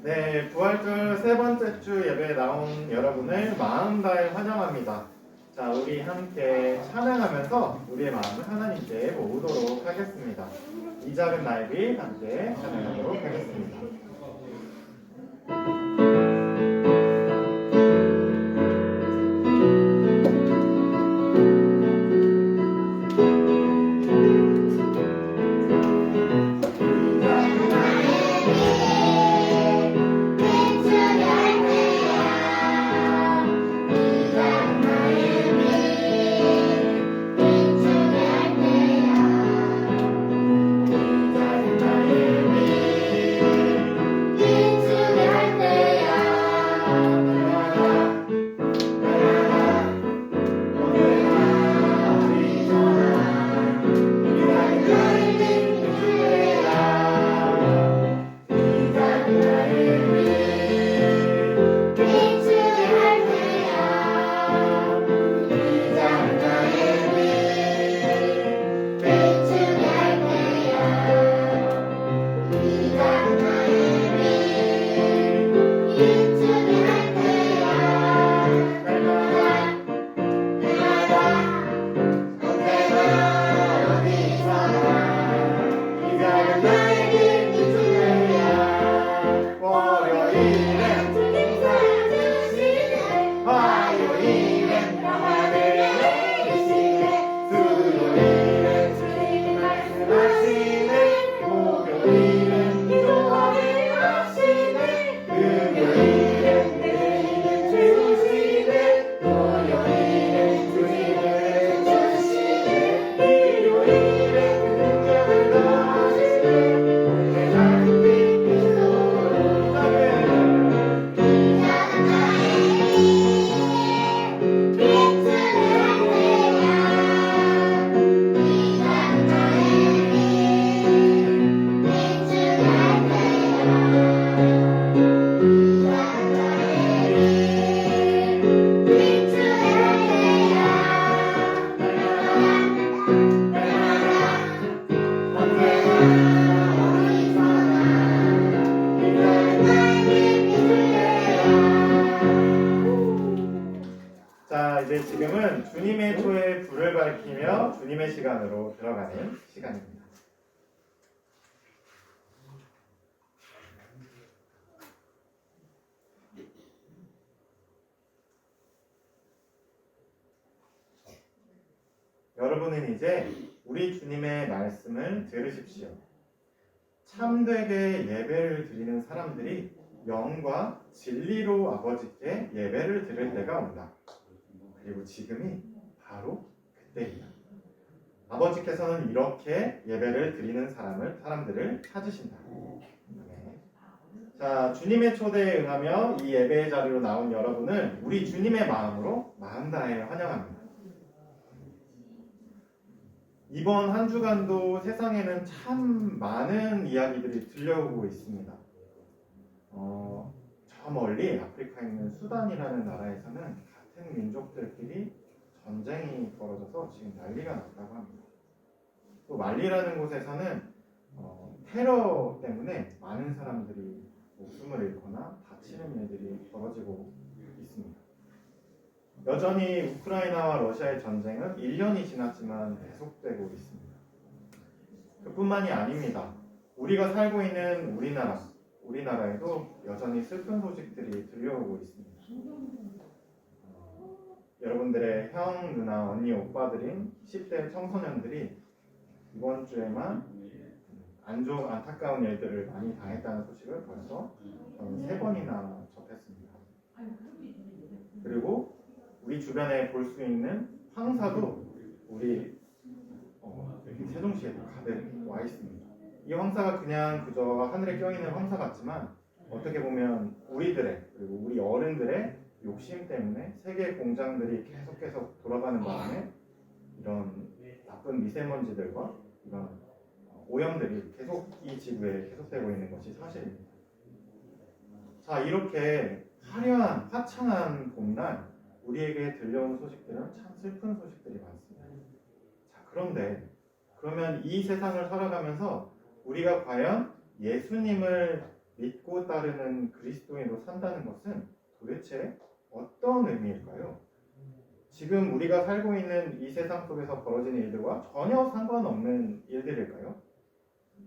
네, 부활절 세 번째 주 예배에 나온 여러분을 마음 다해 환영합니다. 자, 우리 함께 찬양하면서 우리의 마음을 하나님께 모으도록 하겠습니다. 이 작은 나의 함께 찬양하도록 하겠습니다. 지금은 주님의 초에 불을 밝히며 주님의 시간으로 들어가는 시간입니다. 여러분은 이제 우리 주님의 말씀을 들으십시오. 참되게 예배를 드리는 사람들이 영과 진리로 아버지께 예배를 드릴 때가 온다. 그리고 지금이 바로 그때이다. 아버지께서는 이렇게 예배를 드리는 사람들을 찾으신다. 네. 자, 주님의 초대에 응하며 이 예배의 자리로 나온 여러분을 우리 주님의 마음으로 마음 다해 환영합니다. 이번 한 주간도 세상에는 참 많은 이야기들이 들려오고 있습니다. 저 멀리 아프리카에 있는 수단이라는 나라에서는 같은 민족들끼리 전쟁이 벌어져서 지금 난리가 났다고 합니다. 또 말리라는 곳에서는 테러 때문에 많은 사람들이 목숨을 잃거나 다치는 일들이 벌어지고 있습니다. 여전히 우크라이나와 러시아의 전쟁은 1년이 지났지만 계속되고 있습니다. 그뿐만이 아닙니다. 우리가 살고 있는 우리나라에도 여전히 슬픈 소식들이 들려오고 있습니다. 여러분들의 형, 누나, 언니, 오빠들인 10대 청소년들이 이번 주에만 안타까운 일들을 많이 당했다는 소식을 벌써 저는 3번이나 접했습니다. 그리고 우리 주변에 볼 수 있는 황사도 우리 여기 세종시에 가득 와 있습니다. 이 황사가 그냥 그저 하늘에 껴있는 황사 같지만 어떻게 보면 우리들의 그리고 우리 어른들의 욕심 때문에 세계 공장들이 계속 돌아가는 바람에 이런 나쁜 미세먼지들과 이런 오염들이 계속 이 지구에 계속되고 있는 것이 사실입니다. 자, 이렇게 화려한 화창한 봄날 우리에게 들려온 소식들은 참 슬픈 소식들이 많습니다. 자, 그러면 이 세상을 살아가면서 우리가 과연 예수님을 믿고 따르는 그리스도인으로 산다는 것은 도대체 어떤 의미일까요? 지금 우리가 살고 있는 이 세상 속에서 벌어지는 일들과 전혀 상관없는 일들일까요?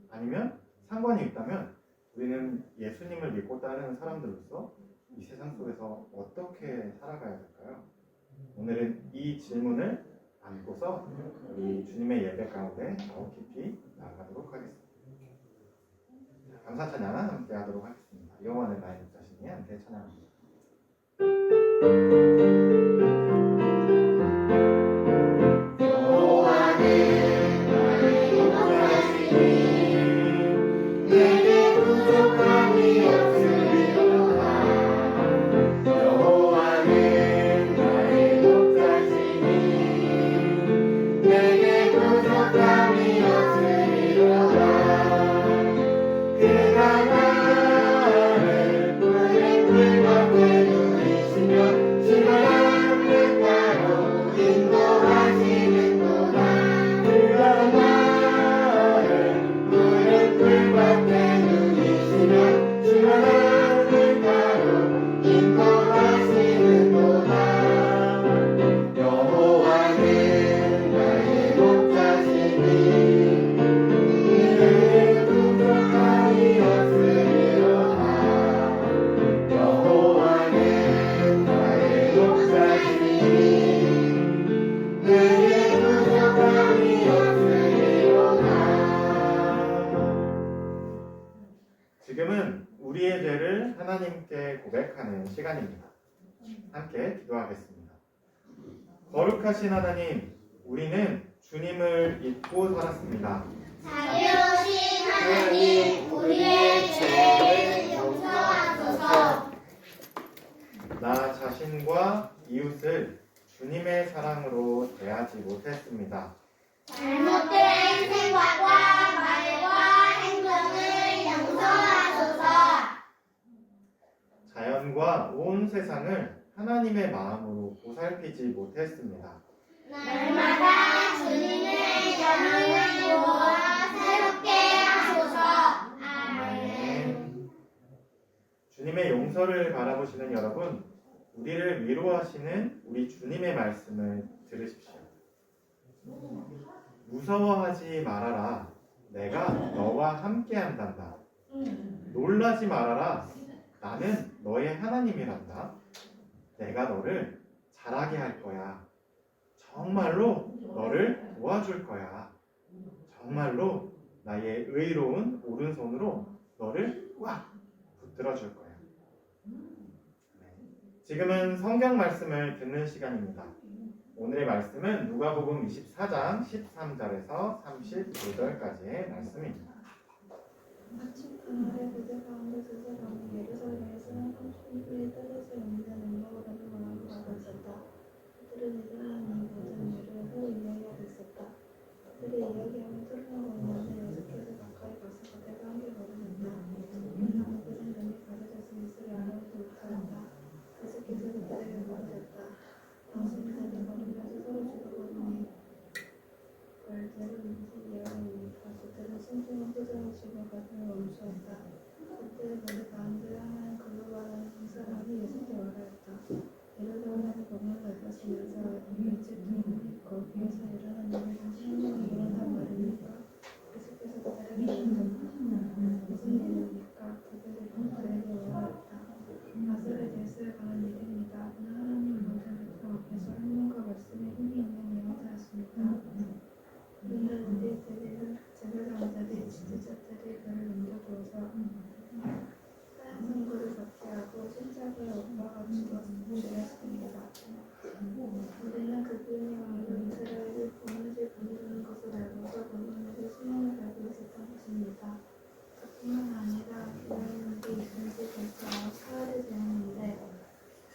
아니면 상관이 있다면 우리는 예수님을 믿고 따르는 사람들로서 이 세상 속에서 어떻게 살아가야 될까요? 오늘은 이 질문을 안고서 우리 주님의 예배 가운데 더 깊이 나아가도록 하겠습니다. 감사 찬양 함께 하도록 하겠습니다. 여호와는 나의 목자시니 함께 찬양합니다. 지금은 우리의 죄를 하나님께 고백하는 시간입니다. 함께 기도하겠습니다. 거룩하신 하나님, 우리는 주님을 잊고 살았습니다. 자비로우신 하나님, 우리의 죄를 용서하소서. 나 자신과 이웃을 주님의 사랑으로 대하지 못했습니다. 잘못된 생각과 말과 행동을 용서하소서. 자연과 온 세상을 하나님의 마음으로 보살피지 못했습니다. 날마다 주님의 영광을 모아 새롭게 하소서. 아멘. 주님의 용서를 바라보시는 여러분, 우리를 위로하시는 우리 주님의 말씀을 들으십시오. 무서워하지 말아라. 내가 너와 함께 한단다. 놀라지 말아라. 나는 너의 하나님이란다. 내가 너를 잘하게 할 거야. 정말로 너를 도와줄 거야. 정말로 나의 의로운 오른손으로 너를 꽉 붙들어 줄 거야. 지금은 성경 말씀을 듣는 시간입니다. 오늘의 말씀은 누가복음 24장 13절에서 35절까지의 말씀입니다. 마침 그날에 그들 가운데 두 사람이 예루살렘에 사는 삼촌들이 떨어져 있는 엠마오라는 마을로 가고 있었다. 그들은 이들은 이 모든 일을 서로 이야기하고 있었다. 그들이 이야기하며 토론하고 있는데 예수께서 가까이 가서 그들과 함께 걸으셨다. 그러나 그들은 눈이 가려져서 예수를 알아보지 못하였다. 예수께서 그들에게 말하셨다. 당신들이 걸으면서 서로 주고받으니 말대로 무슨 이야기입니까? 그들은 신중한 표정을 지고 가슴을 멈추었다. 그때 머리 가운데 하나는 그로 말하는 한 사람이 예수께 말하였다. 예루살렘에 복음을 가르치면서 일찍 거기에서 일어난 일을 다시 한번 일어난단 말입니까? 예수께서 그들에게 말하셨다. 무슨 일입니까? 그들이 그에게 말하였다. 나사렛에서 가는 일입니다. 그는 하나님 모든 백성 앞에서 하나님과 말씀에 힘이 있는 예언자였습니다. 그런데 우리 제사장들이 지도자들이 그를 넘겨두어서 하얀 성구를 받게 하고 십자가에 못 박아 죽였습니다. 우리는 그분이 왕으로 이스라엘을 구원하실 분이라는 것을 알고서 그분에게 신앙을 가지고 있었던 것입니다. 그뿐만 아니라 기다리는 게 있는지 벌써 사흘이 되었는데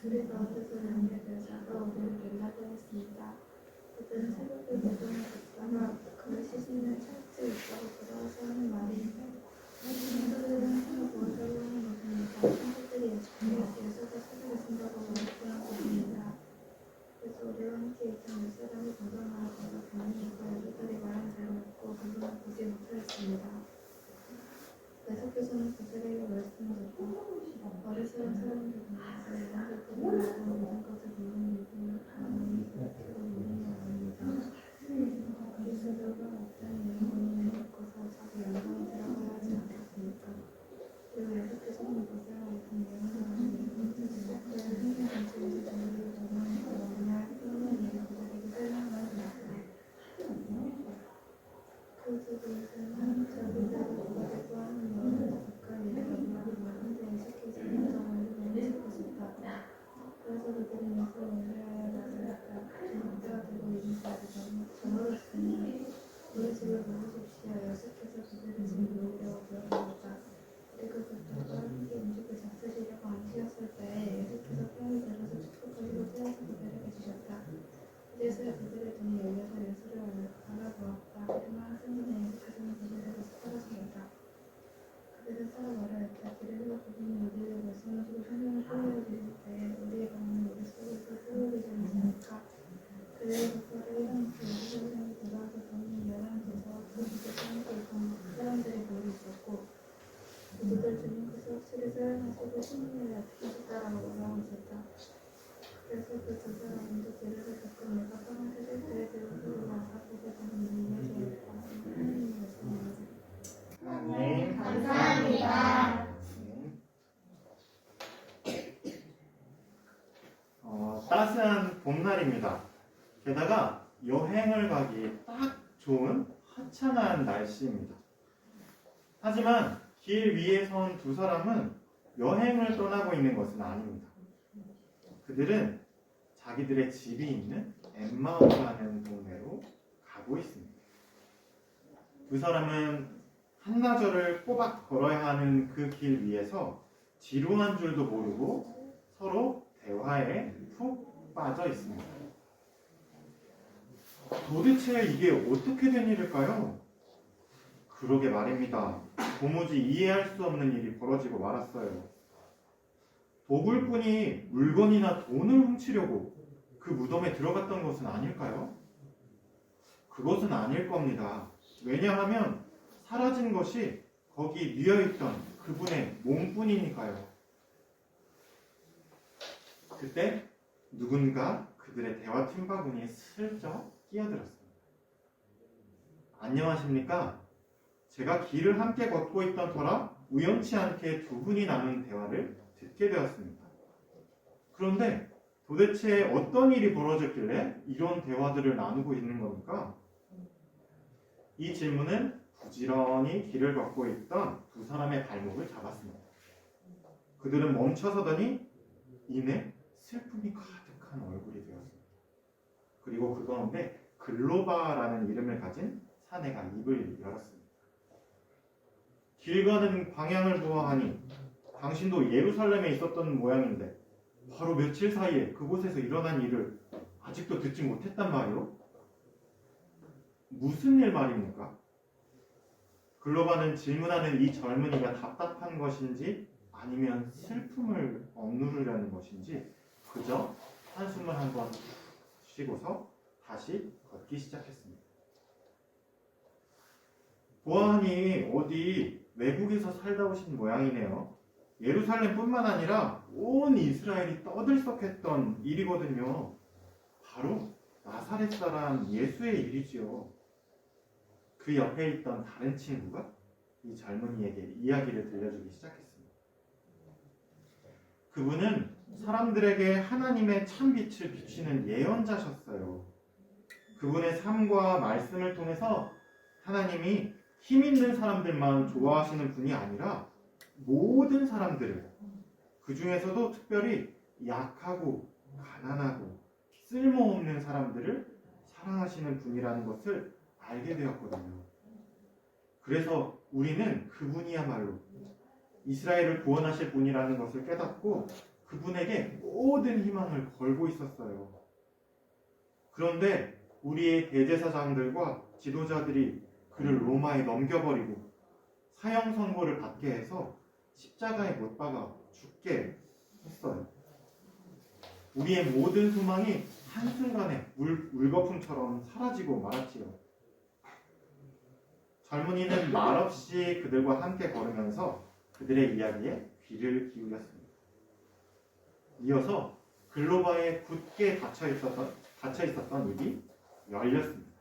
우리 가운데서 연결되어서 우리를 만나게 했습니다. 그들은 새벽에 무덤을 갔다가 그를 시신을 찾지 못하고 돌아와서 하는 말이 친구들은 서로 보여달라고 하는 것입니다. 친구들이 예수가 살아계신다고 말했다는 것입니다. 그래서 우리와 함께 있던 몇 사람이 무덤을 가서 교민이고 여자들이 말한 대로 했고 그분을 보지 못하였습니다. 예수께서 예수께서는 그들에게 말씀하셨다. 바리새인 사람들은 영적으로 모든 것을 모르는 믿음을 가는 그들로 믿는 아닙니다. 바리새인들과 어떤 영혼이 믿고서 자기 영광에 들어가야 하지 않겠습니까? 그리고 예수께서는 이것을 어떤 예언자는 그들의 생명 전체에서 자기를 원하는 그날 끝난 일을 그들에게 설명하였습니다. 그들은 자기들을 구하려고 하는 영혼을 가까이 이르렀다. 그런데 예수께서 인정을 너무 싶으셨다. 그래서 그들은 예수를 의뢰하여 나서였다. 좀 때가 되고 이르기까지 저물었으니 우리 집을 모으십시오. 예수께서 그들의 집을 오려고 되었다. 그리고 그들과 함께 음식을 잡수시려고 앉으셨을 때에 예수께서 떡을 들어서 축복하시고 떼어서 그들에게 주셨다. 이제서야 그들의 눈이 열려서 예수를 알아보았다. 그러나 승리는 예수께서는 그들에게서 사라지셨다. 그들은 서로 말하였다. 그리고 그분이 우리를 말씀하시고 생명을 끌어내 주실 때에 우리의 마음은 우리 속에서 뜨거워지지 않습니까? 그들의 것들을 일어나서 예루살렘에 돌아와서 더는 열한 제자와 그 집에서 함께 있던 사람들이 모여 있었고 그들 중에 그것을 확실히 사용하시고 신문을 어떻게 하셨다라고 말하고 있었다. 그래서 그 두 사람도 제자를 듣고 내가 떠난 세대들에 대해서 와사보게 되는 이유였다. 하나님의 말씀입니다. 하나님 감사합니다. 따스한 봄날입니다. 게다가 여행을 가기 딱 좋은 화창한 날씨입니다. 하지만 길 위에 선 두 사람은 여행을 떠나고 있는 것은 아닙니다. 그들은 자기들의 집이 있는 엠마오라는 동네로 가고 있습니다. 두 사람은 한나절을 꼬박 걸어야 하는 그 길 위에서 지루한 줄도 모르고 서로 대화에 푹 빠져 있습니다. 도대체 이게 어떻게 된 일일까요? 그러게 말입니다. 도무지 이해할 수 없는 일이 벌어지고 말았어요. 도굴꾼이 물건이나 돈을 훔치려고 그 무덤에 들어갔던 것은 아닐까요? 그것은 아닐 겁니다. 왜냐하면 사라진 것이 거기 뉘어있던 그분의 몸뿐이니까요. 그때 누군가 그들의 대화 팀바구니에 슬쩍 끼어들었습니다. 안녕하십니까? 제가 길을 함께 걷고 있던 터라 우연치 않게 두 분이 나눈 대화를 듣게 되었습니다. 그런데 도대체 어떤 일이 벌어졌길래 이런 대화들을 나누고 있는 겁니까? 이 질문은 부지런히 길을 걷고 있던 두 사람의 발목을 잡았습니다. 그들은 멈춰서더니 이내 슬픔이 가득한 얼굴이 되었습니다. 그리고 그 가운데 글로바라는 이름을 가진 사내가 입을 열었습니다. 길 가는 방향을 보아하니 당신도 예루살렘에 있었던 모양인데 바로 며칠 사이에 그곳에서 일어난 일을 아직도 듣지 못했단 말이오? 무슨 일 말입니까? 글로바는 질문하는 이 젊은이가 답답한 것인지 아니면 슬픔을 억누르려는 것인지 그저 한숨을 한번 쉬고서 다시 걷기 시작했습니다. 보아하니 어디 외국에서 살다 오신 모양이네요. 예루살렘뿐만 아니라 온 이스라엘이 떠들썩했던 일이거든요. 바로 나사렛 사람 예수의 일이지요. 그 옆에 있던 다른 친구가 이 젊은이에게 이야기를 들려주기 시작했습니다. 그분은 사람들에게 하나님의 참 빛을 비추는 예언자셨어요. 그분의 삶과 말씀을 통해서 하나님이 힘 있는 사람들만 좋아하시는 분이 아니라 모든 사람들을, 그 중에서도 특별히 약하고 가난하고 쓸모없는 사람들을 사랑하시는 분이라는 것을 알게 되었거든요. 그래서 우리는 그분이야말로 이스라엘을 구원하실 분이라는 것을 깨닫고 그분에게 모든 희망을 걸고 있었어요. 그런데 우리의 대제사장들과 지도자들이 그를 로마에 넘겨버리고 사형 선고를 받게 해서 십자가에 못 박아 죽게 했어요. 우리의 모든 소망이 한순간에 물거품처럼 사라지고 말았지요. 젊은이는 말없이 그들과 함께 걸으면서 그들의 이야기에 귀를 기울였습니다. 이어서 글로바에 굳게 닫혀 있었던 입이 열렸습니다.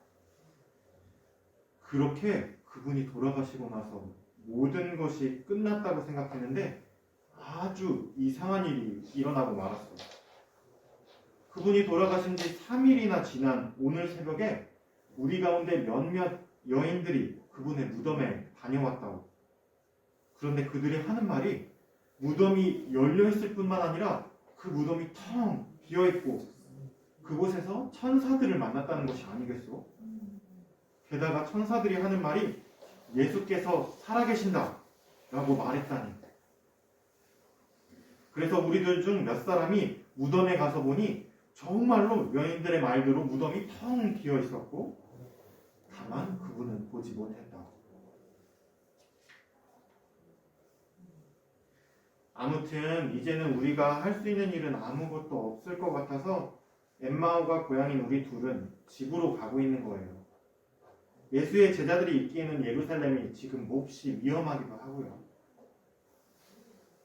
그렇게 그분이 돌아가시고 나서 모든 것이 끝났다고 생각했는데 아주 이상한 일이 일어나고 말았어요. 그분이 돌아가신 지 3일이나 지난 오늘 새벽에 우리 가운데 몇몇 여인들이 그분의 무덤에 다녀왔다고. 그런데 그들이 하는 말이 무덤이 열려있을 뿐만 아니라 그 무덤이 텅 비어있고 그곳에서 천사들을 만났다는 것이 아니겠소? 게다가 천사들이 하는 말이 예수께서 살아계신다 라고 말했다니. 그래서 우리들 중 몇 사람이 무덤에 가서 보니 정말로 여인들의 말대로 무덤이 텅 비어 있었고 다만 그분은 보지 못했다. 아무튼 이제는 우리가 할 수 있는 일은 아무것도 없을 것 같아서 엠마오가 고향인 우리 둘은 집으로 가고 있는 거예요. 예수의 제자들이 있기에는 예루살렘이 지금 몹시 위험하기도 하고요.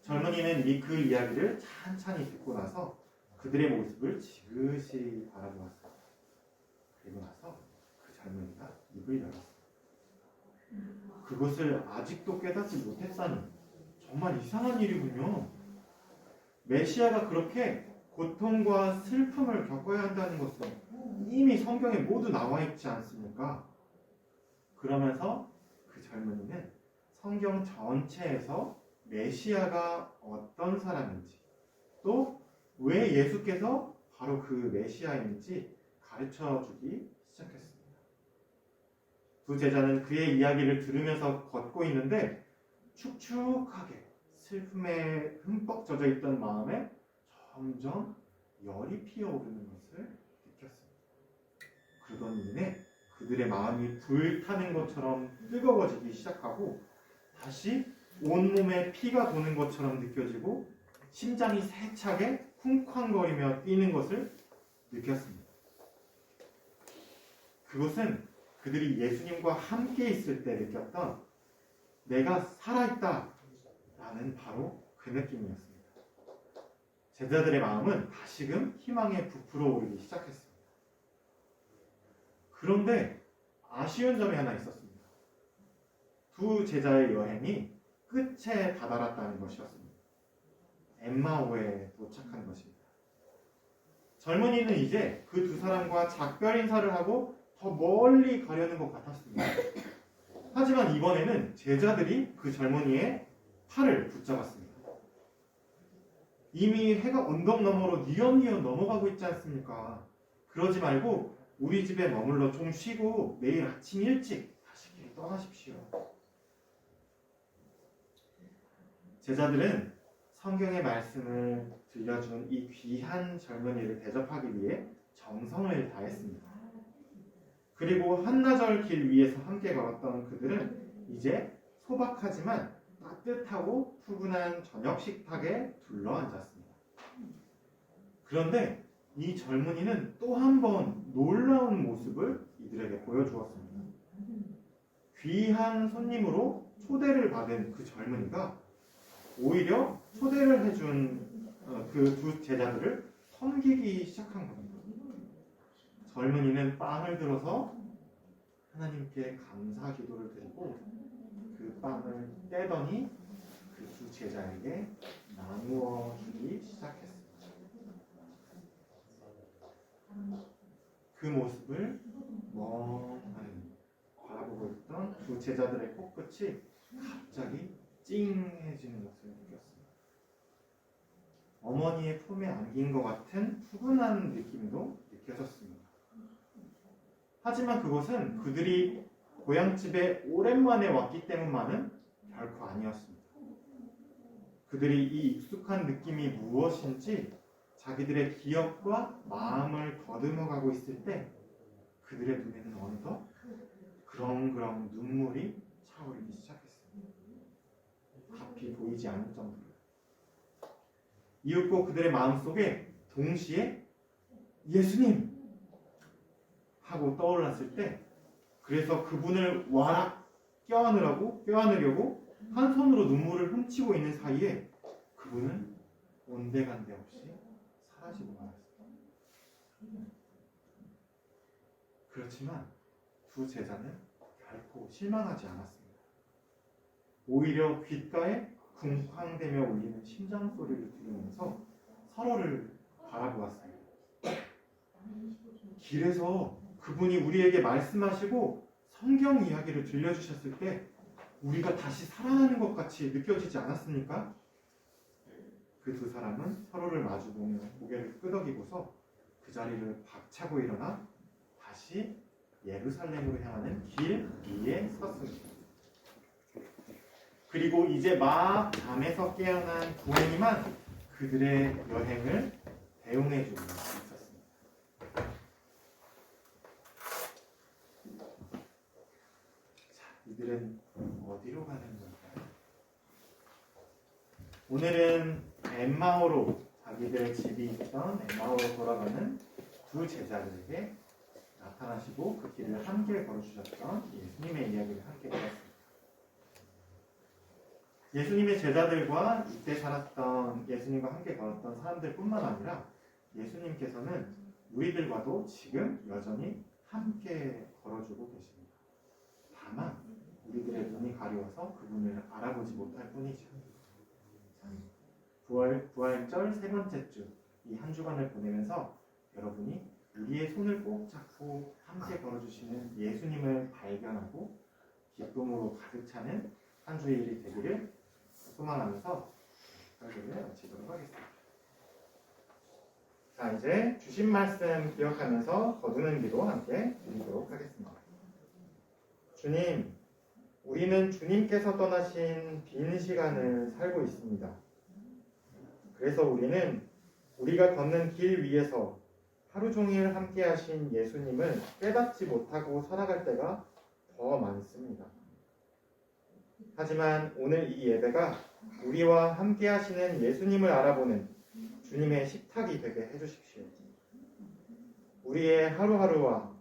젊은이는 그 이야기를 찬찬히 듣고 나서 그들의 모습을 지그시 바라보았어요. 그리고 나서 그 젊은이가 입을 열었어요. 그것을 아직도 깨닫지 못했다니 정말 이상한 일이군요. 메시아가 그렇게 고통과 슬픔을 겪어야 한다는 것은 이미 성경에 모두 나와 있지 않습니까? 그러면서 그 젊은이는 성경 전체에서 메시아가 어떤 사람인지 또 왜 예수께서 바로 그 메시아인지 가르쳐주기 시작했습니다. 두 제자는 그의 이야기를 들으면서 걷고 있는데 축축하게 슬픔에 흠뻑 젖어 있던 마음에 점점 열이 피어오르는 것을 느꼈습니다. 그러던 이내 그들의 마음이 불타는 것처럼 뜨거워지기 시작하고 다시 온몸에 피가 도는 것처럼 느껴지고 심장이 세차게 쿵쾅거리며 뛰는 것을 느꼈습니다. 그것은 그들이 예수님과 함께 있을 때 느꼈던 내가 살아있다 라는 바로 그 느낌이었습니다. 제자들의 마음은 다시금 희망에 부풀어 오르기 시작했습니다. 그런데 아쉬운 점이 하나 있었습니다. 두 제자의 여행이 끝에 다다랐다는 것이었습니다. 엠마오에 도착한 것입니다. 젊은이는 이제 그 두 사람과 작별 인사를 하고 더 멀리 가려는 것 같았습니다. 하지만 이번에는 제자들이 그 젊은이의 팔을 붙잡았습니다. 이미 해가 언덕 너머로 뉘엿뉘엿 넘어가고 있지 않습니까? 그러지 말고 우리 집에 머물러 좀 쉬고 내일 아침 일찍 다시 길 떠나십시오. 제자들은 성경의 말씀을 들려준 이 귀한 젊은이를 대접하기 위해 정성을 다했습니다. 그리고 한나절 길 위에서 함께 걸었던 그들은 이제 소박하지만 따뜻하고 푸근한 저녁 식탁에 둘러앉았습니다. 그런데 이 젊은이는 또 한 번 놀라운 모습을 이들에게 보여주었습니다. 귀한 손님으로 초대를 받은 그 젊은이가 오히려 초대를 해준 그 두 제자들을 섬기기 시작한 겁니다. 젊은이는 빵을 들어서 하나님께 감사 기도를 드리고 그 빵을 떼더니 그 두 제자에게 나누어 주기 시작했습니다. 그 모습을 멍하니 바라보고 있던 두 제자들의 코끝이 갑자기 찡해지는 것을 느꼈습니다. 어머니의 품에 안긴 것 같은 푸근한 느낌도 느껴졌습니다. 하지만 그것은 그들이 고향집에 오랜만에 왔기 때문만은 결코 아니었습니다. 그들이 이 익숙한 느낌이 무엇인지 자기들의 기억과 마음을 더듬어가고 있을 때 그들의 눈에는 어느덧 그렁그렁 눈물이 차오르기 시작했습니다. 앞이 보이지 않을 정도로. 이윽고 그들의 마음속에 동시에 예수님! 하고 떠올랐을 때 그래서 그분을 와락 껴안으려고 한 손으로 눈물을 훔치고 있는 사이에 그분은 온데간데 없이 사라지고 말았습니다. 그렇지만 두 제자는 결코 실망하지 않았습니다. 오히려 귓가에 쿵쾅대며 울리는 심장 소리를 들으면서 서로를 바라보았습니다. 길에서 그분이 우리에게 말씀하시고 성경 이야기를 들려주셨을 때 우리가 다시 살아나는 것 같이 느껴지지 않았습니까? 그 두 사람은 서로를 마주보며 고개를 끄덕이고서 그 자리를 박차고 일어나 다시 예루살렘으로 향하는 길 위에 섰습니다. 그리고 이제 막 잠에서 깨어난 구원이만 그들의 여행을 대용해주고 있었습니다. 자, 이들은 어디로 가는 걸까요? 오늘은 엠마오로, 자기들의 집이 있던 엠마오로 돌아가는 두 제자들에게 나타나시고 그 길을 함께 걸어주셨던 예수님의 이야기를 함께 들었습니다. 예수님의 제자들과 이때 살았던 예수님과 함께 걸었던 사람들뿐만 아니라 예수님께서는 우리들과도 지금 여전히 함께 걸어주고 계십니다. 다만 우리들의 눈이 가려워서 그분을 알아보지 못할 뿐이죠. 부활절 세 번째 주 이 한 주간을 보내면서 여러분이 우리의 손을 꼭 잡고 함께 걸어주시는 예수님을 발견하고 기쁨으로 가득 차는 한 주일이 되기를 소망하면서 설교를 마치도록 하겠습니다. 자, 이제 주신 말씀 기억하면서 거두는 기도 함께 드리도록 하겠습니다. 주님, 우리는 주님께서 떠나신 빈 시간을 살고 있습니다. 그래서 우리는 우리가 걷는 길 위에서 하루 종일 함께 하신 예수님을 깨닫지 못하고 살아갈 때가 더 많습니다. 하지만 오늘 이 예배가 우리와 함께 하시는 예수님을 알아보는 주님의 식탁이 되게 해주십시오. 우리의 하루하루와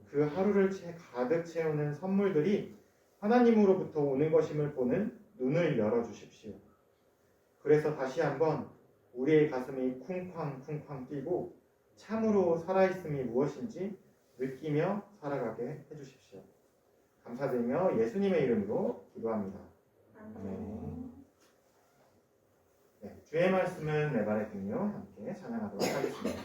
그 하루를 가득 채우는 선물들이 하나님으로부터 오는 것임을 보는 눈을 열어주십시오. 그래서 다시 한번 우리의 가슴이 쿵쾅쿵쾅 뛰고 참으로 살아있음이 무엇인지 느끼며 살아가게 해주십시오. 감사드리며 예수님의 이름으로 기도합니다. 아멘. 네, 주의 말씀은 내 발의 등이요 함께 찬양하도록 하겠습니다.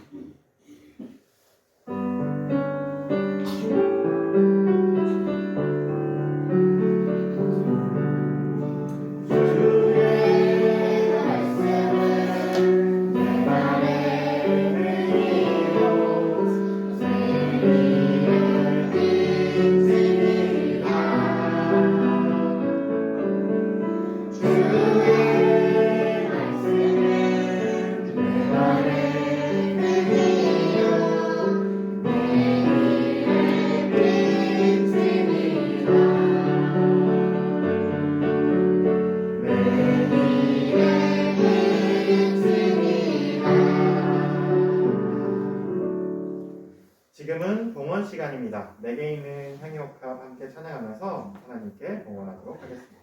지금은 봉헌 시간입니다. 내게 있는 향유옥합 함께 찬양하면서 하나님께 봉헌하도록 하겠습니다.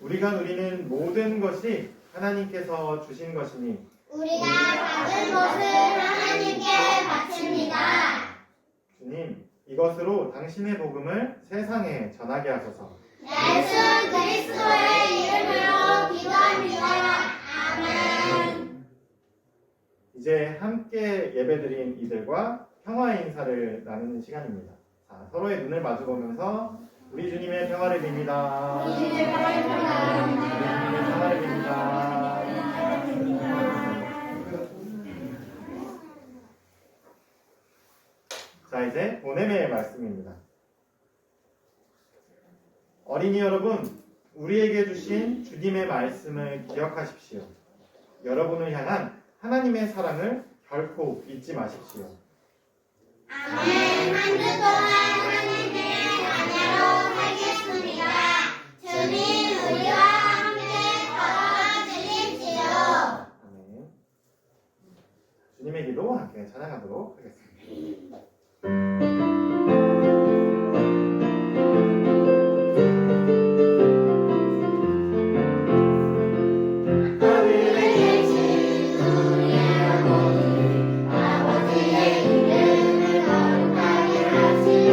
우리가 누리는 모든 것이 하나님께서 주신 것이니 우리가 받은 것을 하나님께 바칩니다. 주님, 이것으로 당신의 복음을 세상에 전하게 하소서. 예수 그리스도의 이름으로 기도합니다. 아멘. 이제 함께 예배드린 이들과 평화의 인사를 나누는 시간입니다. 자, 서로의 눈을 마주보면서 우리 주님의 평화를 빕니다. 우리 주님의 평화를 빕니다. 우리 주님의 평화를 빕니다. 자, 이제 보냄의 말씀입니다. 어린이 여러분, 우리에게 주신 주님의 말씀을 기억하십시오. 여러분을 향한 하나님의 사랑을 결코 잊지 마십시오. 아멘. 한 주 동안 하나님의 자녀로 살겠습니다. 주님 우리와 함께 걸어가 주십시오. 아멘. 주님의 기도 함께 찬양하도록 하겠습니다. 하늘에 계신 우리의 어머니 아버지의 이름을 거룩하게 하시며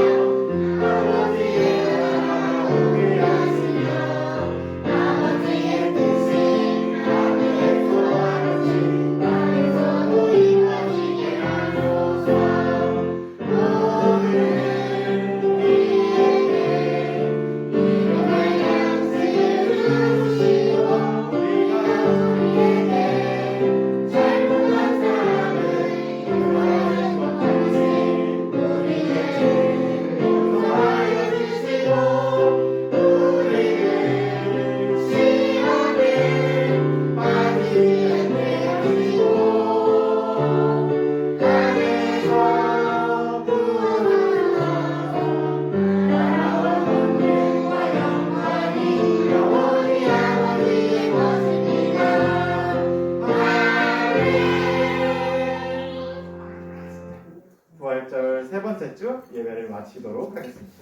아버지의 나라가 오게 하시며 아버지의 뜻이 하늘에서 하듯이 땅에서도 이루어지게 하소서. 오늘 우리에게 일용할 양식을 주시고 우리에게 잘못한 사람을 용서하는 것 같이 우리의 죄를 용서하여 주시고 우리를 시험에 빠지지 않게 하시고 땅에서 구원하소서. 나라와 권능과 영광이 영원히 아버지의 것입니다. 아멘. 부활절 세 번째 주 예배를 마치도록 하겠습니다.